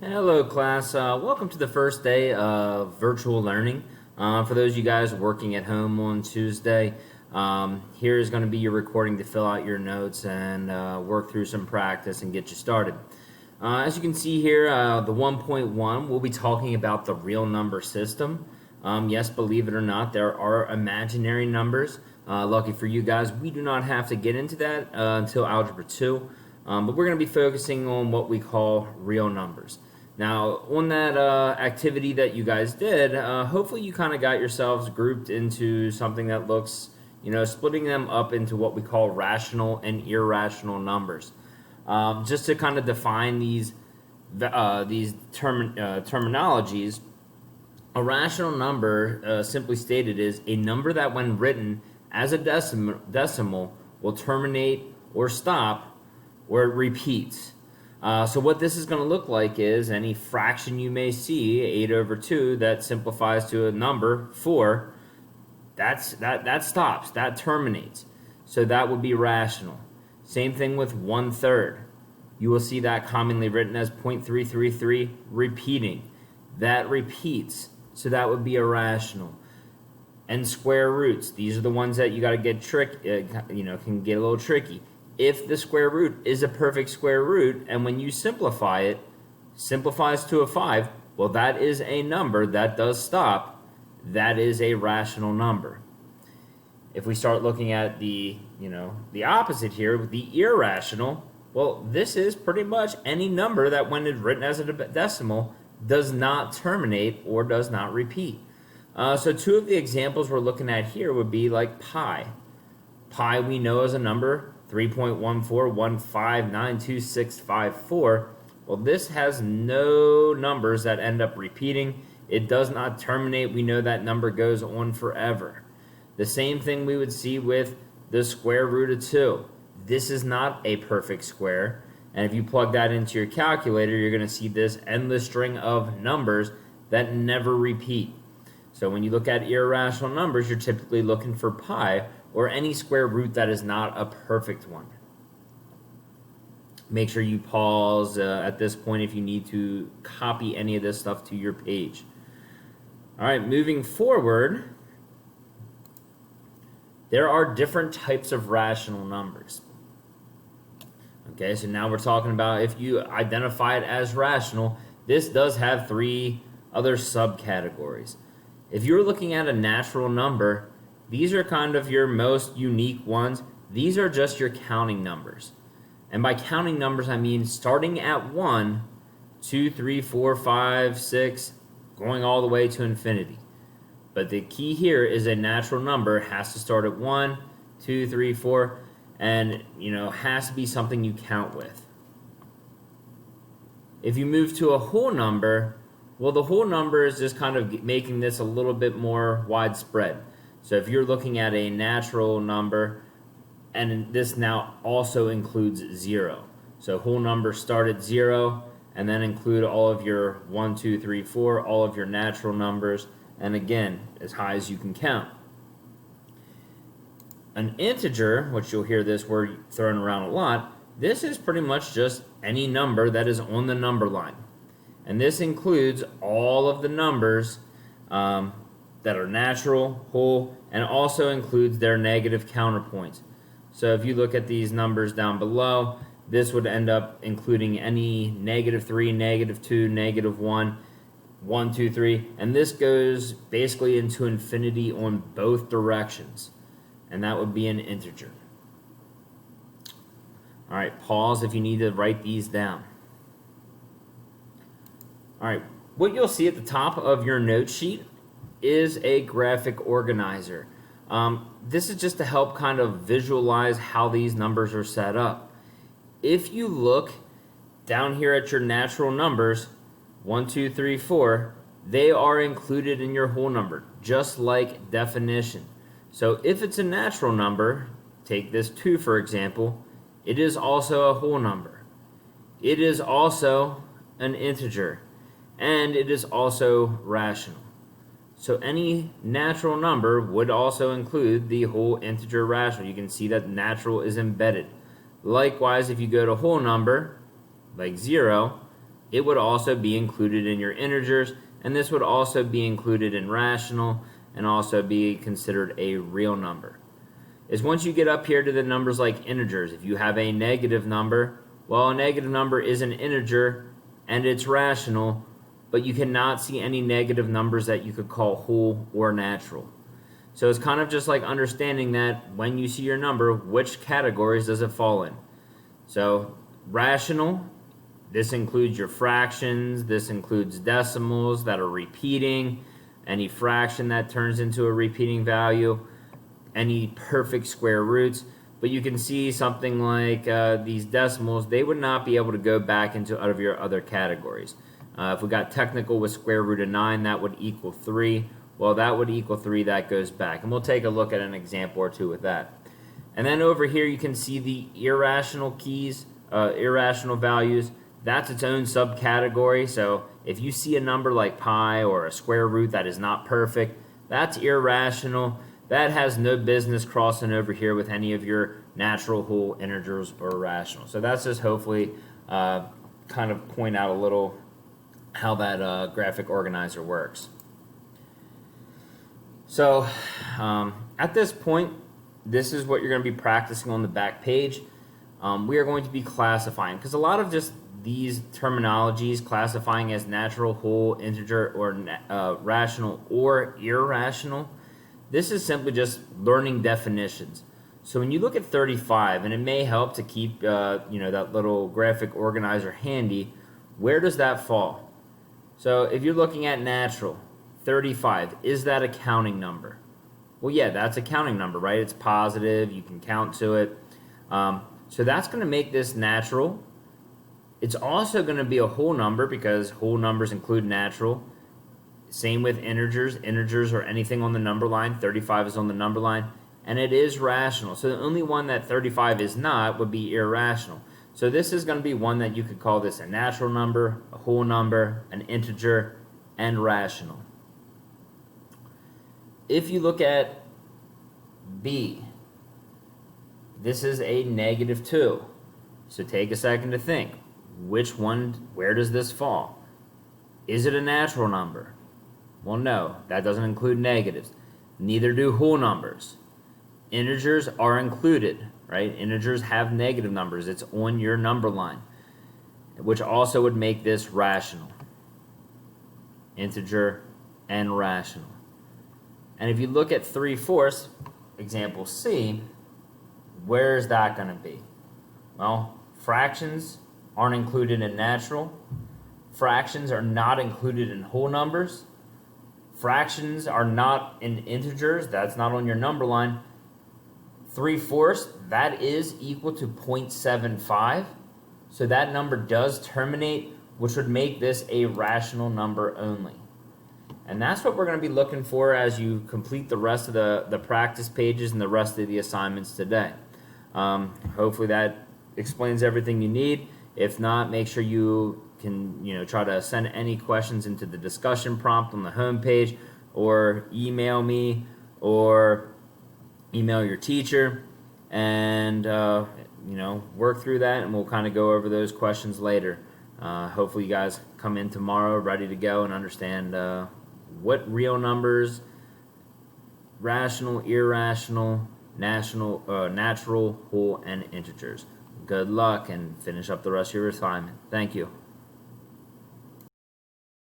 Hello, class. Welcome to the first day of virtual learning. For those of you guys working at home on Tuesday, here is going to be your recording to fill out your notes and work through some practice and get you started. As you can see here, the 1.1, we'll be talking about the real number system. Yes, believe it or not, there are imaginary numbers. Lucky for you guys, we do not have to get into that until Algebra 2, but we're going to be focusing on what we call real numbers. Now, on that activity that you guys did, hopefully you kind of got yourselves grouped into something that looks, splitting them up into what we call rational and irrational numbers. Just to kind of define these terminologies, a rational number, simply stated, is a number that when written as a decimal will terminate or stop or it repeats. So what this is going to look like is any fraction you may see, 8 over 2, that simplifies to a number 4, that stops, that terminates. So that would be rational. Same thing with 1/3. You will see that commonly written as 0.333 repeating. That repeats, so that would be irrational. And square roots, these are the ones that you got to get can get a little tricky. If the square root is a perfect square root, and when you simplify it, simplifies to a 5, well, that is a number that does stop. That is a rational number. If we start looking at the opposite here, the irrational, well, this is pretty much any number that when it's written as a decimal does not terminate or does not repeat. So two of the examples we're looking at here would be like pi. Pi we know as a number 3.141592654. Well, this has no numbers that end up repeating. It does not terminate. We know that number goes on forever. The same thing we would see with the square root of 2. This is not a perfect square. And if you plug that into your calculator, you're going to see this endless string of numbers that never repeat. So when you look at irrational numbers, you're typically looking for pi, or any square root that is not a perfect one. Make sure you pause at this point if you need to copy any of this stuff to your page. All right, moving forward, there are different types of rational numbers. Okay, so now we're talking about if you identify it as rational, this does have 3 other subcategories. If you're looking at a natural number, these are kind of your most unique ones. These are just your counting numbers. And by counting numbers, I mean starting at 1, 2, 3, 4, 5, 6, going all the way to infinity. But the key here is a natural number has to start at 1, 2, 3, 4, and has to be something you count with. If you move to a whole number, well, the whole number is just kind of making this a little bit more widespread. So if you're looking at a natural number, and this now also includes 0. So whole numbers start at 0, and then include all of your 1, 2, 3, 4, all of your natural numbers, and again, as high as you can count. An integer, which you'll hear this word thrown around a lot, this is pretty much just any number that is on the number line. And this includes all of the numbers that are natural, whole, and also includes their negative counterpoints. So if you look at these numbers down below, this would end up including any -3, -2, -1, 1, 2, 3, and this goes basically into infinity on both directions, and that would be an integer. All right, pause if you need to write these down. All right, what you'll see at the top of your note sheet is a graphic organizer. This is just to help kind of visualize how these numbers are set up. If you look down here at your natural numbers, 1, 2, 3, 4, they are included in your whole number, just like definition. So if it's a natural number, take this 2 for example, it is also a whole number. It is also an integer, and it is also rational. So any natural number would also include the whole integer rational. You can see that natural is embedded. Likewise, if you go to whole number, like 0, it would also be included in your integers, and this would also be included in rational and also be considered a real number. Is once you get up here to the numbers like integers, if you have a negative number, well, a negative number is an integer and it's rational, but you cannot see any negative numbers that you could call whole or natural. So it's kind of just like understanding that when you see your number, which categories does it fall in? So rational, this includes your fractions, this includes decimals that are repeating, any fraction that turns into a repeating value, any perfect square roots. But you can see something like these decimals, they would not be able to go back into out of your other categories. If we got technical with square root of 9, that would equal 3. Well, that would equal 3, that goes back. And we'll take a look at an example or two with that. And then over here you can see the irrational keys, irrational values. That's its own subcategory. So if you see a number like pi or a square root that is not perfect, that's irrational. That has no business crossing over here with any of your natural, whole, integers, or rational. So that's just hopefully kind of point out a little how that graphic organizer works. So at this point, this is what you're going to be practicing on the back page. We are going to be classifying, because a lot of just these terminologies, classifying as natural, whole, integer, or rational or irrational, this is simply just learning definitions. So when you look at 35, and it may help to keep that little graphic organizer handy, where does that fall? So if you're looking at natural, 35, is that a counting number? Well, yeah, that's a counting number, right? It's positive, you can count to it. So that's going to make this natural. It's also going to be a whole number because whole numbers include natural. Same with integers. Integers are anything on the number line. 35 is on the number line. And it is rational. So the only one that 35 is not would be irrational. So this is going to be one that you could call this a natural number, a whole number, an integer, and rational. If you look at B, this is a -2. So take a second to think. Which one, where does this fall? Is it a natural number? Well, no, that doesn't include negatives. Neither do whole numbers. Integers are included, right? Integers have negative numbers. It's on your number line, which also would make this rational. Integer and rational. And if you look at 3/4, example C, where is that going to be? Well, fractions aren't included in natural. Fractions are not included in whole numbers. Fractions are not in integers. That's not on your number line. 3/4, that is equal to 0.75. So that number does terminate, which would make this a rational number only. And that's what we're going to be looking for as you complete the rest of the practice pages and the rest of the assignments today. Hopefully that explains everything you need. If not, make sure you can try to send any questions into the discussion prompt on the home page, or email me, or email your teacher, and work through that, and we'll kind of go over those questions later. Hopefully you guys come in tomorrow ready to go and understand what real numbers, rational, irrational, natural, whole, and integers. Good luck, and finish up the rest of your assignment. Thank you.